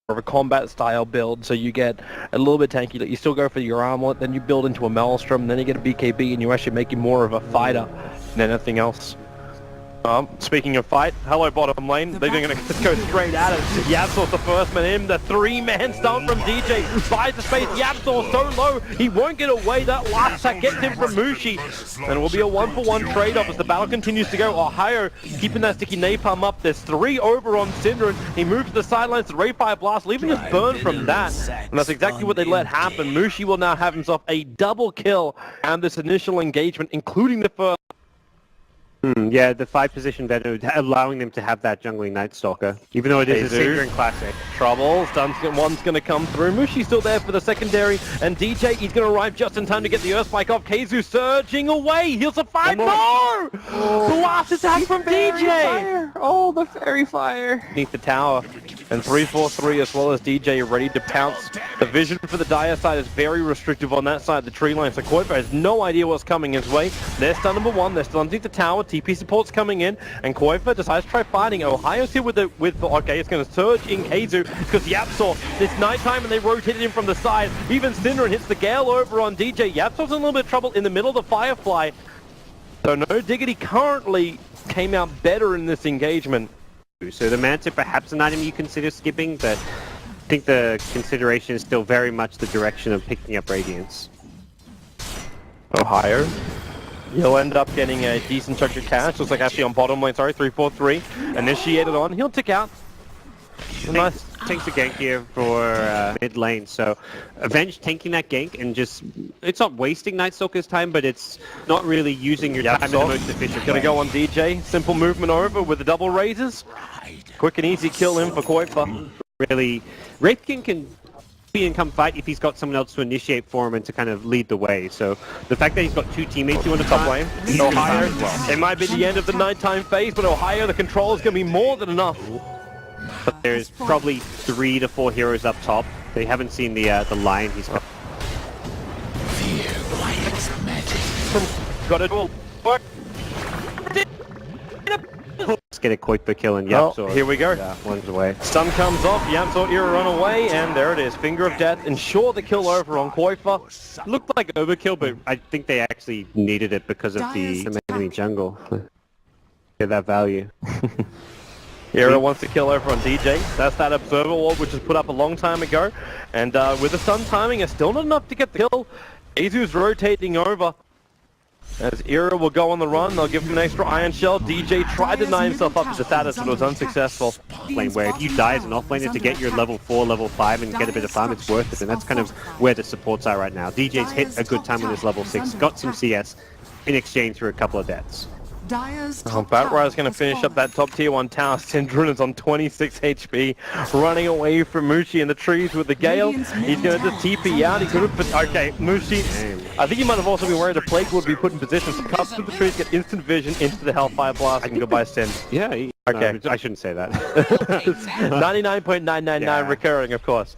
of a combat style build, so you get a little bit tanky. You still go for your armlet, then you build into a Maelstrom, then you get a BKB, and you actually make you more of a fighter than anything else. Speaking of fight, hello bottom lane, they're going to go straight at it. Yapsor's the first man in, the three-man stun from DJ, buys the space, Yapsor so low, he won't get away, that last attack gets him from Mushi, and it will be a one-for-one trade-off as the battle continues to go. Ohio keeping that sticky napalm up, there's 3 over on Synderen, he moves to the sidelines to Rayfire Blast, leaving us burned from that, and that's exactly what they let happen. Mushi will now have himself a double kill, and this initial engagement, including the first. Yeah, the 5 position veteran, allowing them to have that jungling Night Stalker, even though it is a Synderen classic. Trouble, one's going to come through. Mushi's still there for the secondary, and DJ, he's going to arrive just in time to get the Earth Spike off. Keizu surging away, he'll survive. No! The last attack from DJ! Fire. Oh, the fairy fire! Beneath the tower, and 3-4-3 as well as DJ ready to pounce. The vision for the Dire side is very restrictive on that side of the tree line, so Koifa has no idea what's coming his way. They're stun number 1, they're still underneath the tower. TP support's coming in, and Koifa decides to try fighting. Ohio's here with okay, it's going to surge in Keizu, because Yapsor, it's nighttime and they rotated him from the side. Even Synderen hits the Gale over on DJ. Yapsor's in a little bit of trouble in the middle of the Firefly. So no Diggity currently came out better in this engagement. So the Manta, perhaps an item you consider skipping, but I think the consideration is still very much the direction of picking up Radiance. Ohio, he'll end up getting a decent chunk of cash. Looks like actually on bottom lane, sorry, 3-4-3. Initiated on, he'll tick out. Nice. Takes a gank here for mid lane, so Avenge tanking that gank and just, it's not wasting Night Stalker's time, but it's not really using your time in the most efficient way. Gonna go on DJ, simple movement over with the double raises. Quick and easy kill in for Koifa. Really, Wraith King can be in come fight if he's got someone else to initiate for him and to kind of lead the way. So the fact that he's got 2 teammates who want to top lane, Ohio, it might be the end of the nighttime phase, but Ohio, the control is gonna be more than enough. But there's probably 3 to 4 heroes up top. They haven't seen the line he's got. Got it all. Work. Let's get a Koifa kill and Yapsor. Oh, here we go. Yeah, one's away. Stun comes off, Yapsor era run away, and there it is. Finger of Death. Ensure the kill over on Koifa. Looked like overkill, but I think they actually needed it because of the enemy jungle. Get that value. Era wants to kill over on DJ. That's that Observer Wall, which was put up a long time ago. And with the stun timing, it's still not enough to get the kill. Izu's rotating over. As Era will go on the run, they'll give him an extra Iron Shell. DJ tried to deny himself up to the status, but was unsuccessful. Lane where if you die as an offlaner to get your level 4, level 5 and get a bit of farm, it's worth it. And that's kind of where the supports are right now. DJ's hit a good time on his level 6, got some CS in exchange for a couple of deaths. Batride's going to finish up that top tier 1 tower. Synderen is on 26 HP, running away from Mushi in the trees with the Gale. He's going to just TP out. He could have... Okay, Mushi... I think he might have also been worried the Plague would be put in position. So cuts through the trees, get instant vision into the Hellfire Blast, and goodbye Sin. Yeah, okay. I shouldn't say that. 99.999 recurring, of course.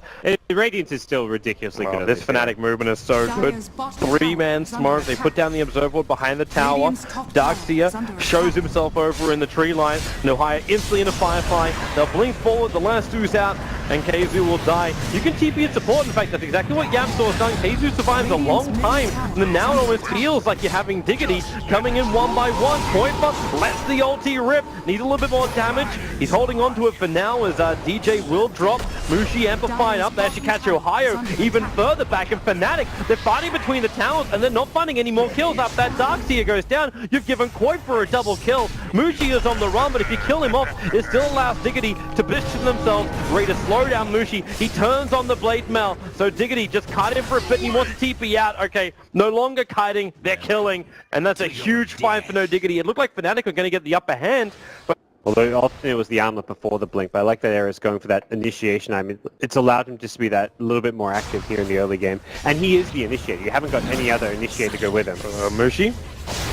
Radiance is still ridiculously good. This Fnatic movement is so good. 3-man smoke. They put down the Observer behind the tower. Darkseer shows himself over in the tree line. Nohaya instantly in a Firefly. They'll blink forward. The last 2's out, and Keizu will die. You can TP in support. In fact, that's exactly what Yapsor has done. Keizu survives a long time, and now it almost feels like you're having Diggity coming in one by one. Koifa lets the ulti rip. Needs a little bit more damage. He's holding on to it for now as DJ will drop. Mushi amplified up. They actually catch Ohio even further back, and Fnatic, they're fighting between the towers and they're not finding any more kills. Up that Darkseer goes down. You've given Koifa a double kill. Mushi is on the run, but if you kill him off, it still allows Diggity to position themselves ready to slow down Mushi. He turns on the Blade Mail, so Diggity just kite him for a bit and he wants to TP out. Okay, no longer kiting, they're killing, and that's a huge fight for no Diggity. It looked like Fnatic were going to get the upper hand, but although often it was the armlet before the blink, but I like that Era's going for that initiation. I mean, it's allowed him just to be that a little bit more active here in the early game. And he is the initiator. You haven't got any other initiator to go with him. Mushi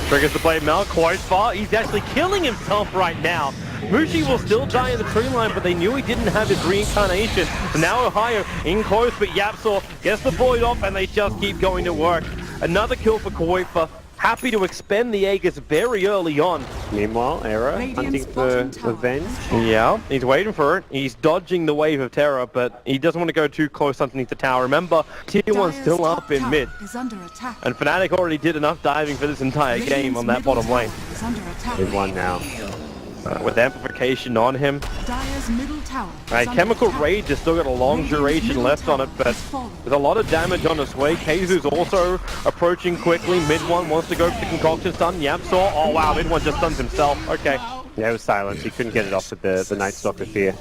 triggers the Blade Mail, Koifa. He's actually killing himself right now. Mushi will still die in the tree line, but they knew he didn't have his reincarnation. So now Ohio in close, but Yapsor gets the void off, and they just keep going to work. Another kill for Koifa. happy to expend the Aegis very early on. Meanwhile, Era hunting for revenge. Yeah, he's waiting for it. He's dodging the wave of terror, but he doesn't want to go too close underneath the tower. Remember, Tier 1's still up in mid. And Fnatic already did enough diving for this entire game on that bottom lane. They've won now. With amplification on him. Right, Chemical Rage has still got a long duration left on it, but with a lot of damage on its way. Keizu's also approaching quickly. Mid one wants to go for the concoction stun. Yamsaw, oh wow, mid one just stuns himself. Okay. Yeah, it was silence. He couldn't get it off with the Night Stalker Fear.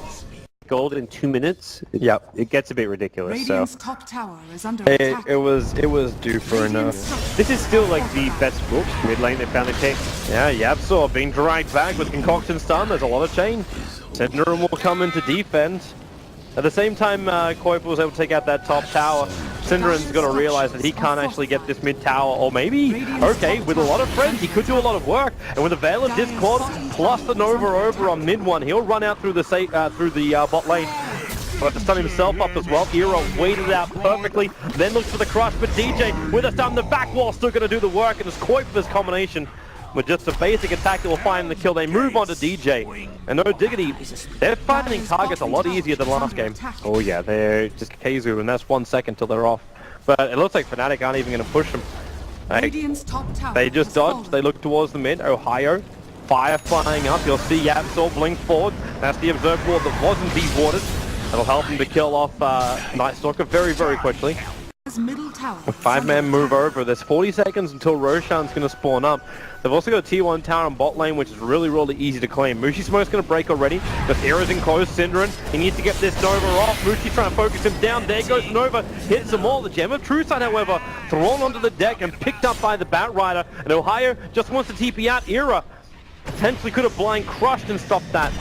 Gold in 2 minutes. Yep. It gets a bit ridiculous. So top tower is under it was due for enough. this is still like the best book mid lane they found take. Yeah, Yabsaw being dragged back with concoction stun. There's a lot of chain. Syndrome will come in to defend. At the same time, Koifa was able to take out that top tower. Syndra's got to realize that he can't actually get this mid tower, or maybe, okay, with a lot of friends, he could do a lot of work. And with the Veil of Discord plus the Nova over on mid one, he'll run out through the bot lane. But to stun himself up as well. Era waited it out perfectly, then looks for the crush, but DJ with a stun, the back wall still going to do the work, and it's Koifa's combination with just a basic attack that will find the kill. They move on to DJ. And no Diggity, they're finding targets a lot easier than last game. Oh yeah, they're just Keizu, and that's 1 second till they're off. But it looks like Fnatic aren't even going to push them. They just dodged, they look towards the mid. Ohio, fire flying up. You'll see Yabsaw blink forward. That's the observed ward that wasn't deep-watered. That'll help him to kill off Night Stalker very, very quickly. A 5-man move over. There's 40 seconds until Roshan's going to spawn up. They've also got a Tier 1 tower on bot lane, which is really, really easy to claim. Mushi Smoke's going to break already, because Era's in close. Syndron, he needs to get this Nova off. Mushi trying to focus him down. There goes Nova. Hits them all. The Gem of True Sight, however, thrown onto the deck and picked up by the Bat Rider. And Ohio just wants to TP out. Era potentially could have blind crushed and stopped that.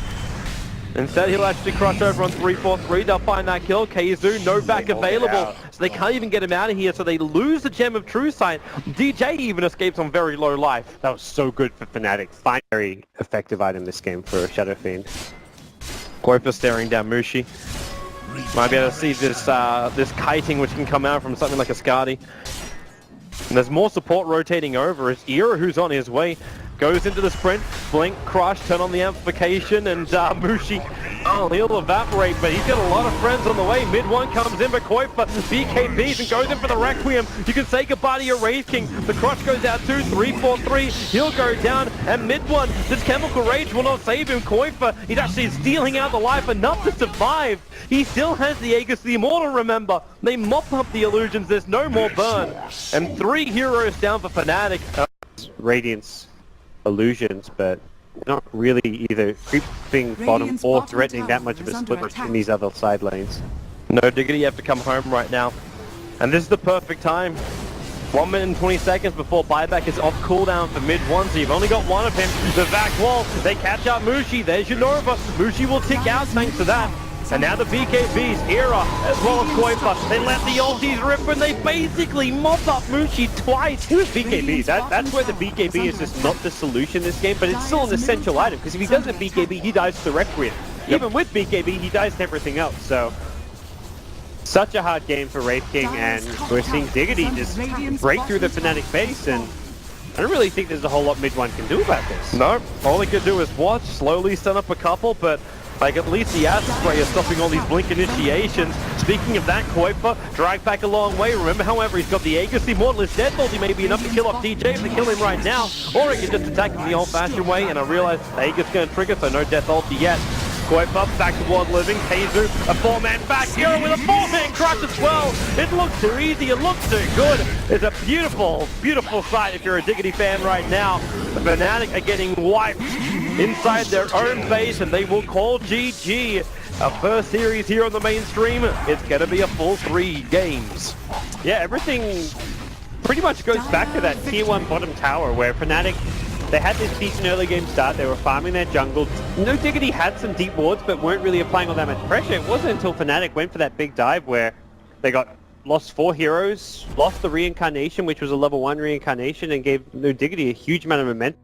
Instead, he'll actually crush over on 3-4-3. They'll find that kill. Keizu, no back available. So they can't even get him out of here, so they lose the Gem of True Sight. DJ even escapes on very low life. that was so good for Fnatic. Very effective item this game for Shadow Fiend. Koifa staring down Mushi. Might be able to see this this kiting which can come out from something like a Skadi. And there's more support rotating over. It's Era who's on his way. Goes into the sprint, blink, crush, turn on the amplification, and Mushi, oh, he'll evaporate, but he's got a lot of friends on the way. Mid one comes in, but Koifa BKBs and goes in for the Requiem. You can say goodbye to your Wraith King. The crush goes out too, 3-4-3, he'll go down, and mid one, this Chemical Rage will not save him. Koifa, he's actually stealing out the life enough to survive. He still has the Aegis, the Immortal, remember. They mop up the illusions, there's no more burn. And 3 heroes down for Fnatic. Radiance illusions, but not really either creeping bottom or threatening that much of a split in these other side lanes. No Diggity, you have to come home right now. And this is the perfect time. 1 minute and 20 seconds before buyback is off cooldown for mid one, so you've only got one of him. The back wall, they catch up Mushi, there's your Nova. Mushi will tick out thanks to that. And now the BKBs, Era, as well as Koifa, they let the ultis rip and they basically mop up Mushi twice. Who's BKB? That's where the BKB is just not the solution in this game, but it's still an essential item, because if he doesn't BKB, he dies to Requiem. Even with BKB, he dies to everything else, so... Such a hard game for Wraith King, and we're seeing Diggity just break through the Fnatic base, and I don't really think there's a whole lot mid one can do about this. No, all they can do is watch, slowly stun up a couple, but like at least the acid spray is stopping all these blink initiations. Speaking of that, Koifa dragged back a long way. Remember, however, he's got the Aegis, the Immortal, his Death Ulti may be enough to kill off DJ if they kill him right now, or he can just attack him the old-fashioned way, and I realize the Aegis is going to trigger, so no Death Ulti yet. Koifa back toward living. Keizu, a 4-man back. Hero with a 4-man crush as well. It looks too easy. It looks too good. It's a beautiful, beautiful sight if you're a Diggity fan right now. The Fnatic are getting wiped inside their own base, and they will call GG. Our first series here on the mainstream. It's going to be a full 3 games. Yeah, everything pretty much goes back to that Tier 1 bottom tower where Fnatic, they had this decent early game start, they were farming their jungle. No Diggity had some deep wards, but weren't really applying all that much pressure. It wasn't until Fnatic went for that big dive where they lost 4 heroes, lost the reincarnation, which was a level 1 reincarnation, and gave No Diggity a huge amount of momentum.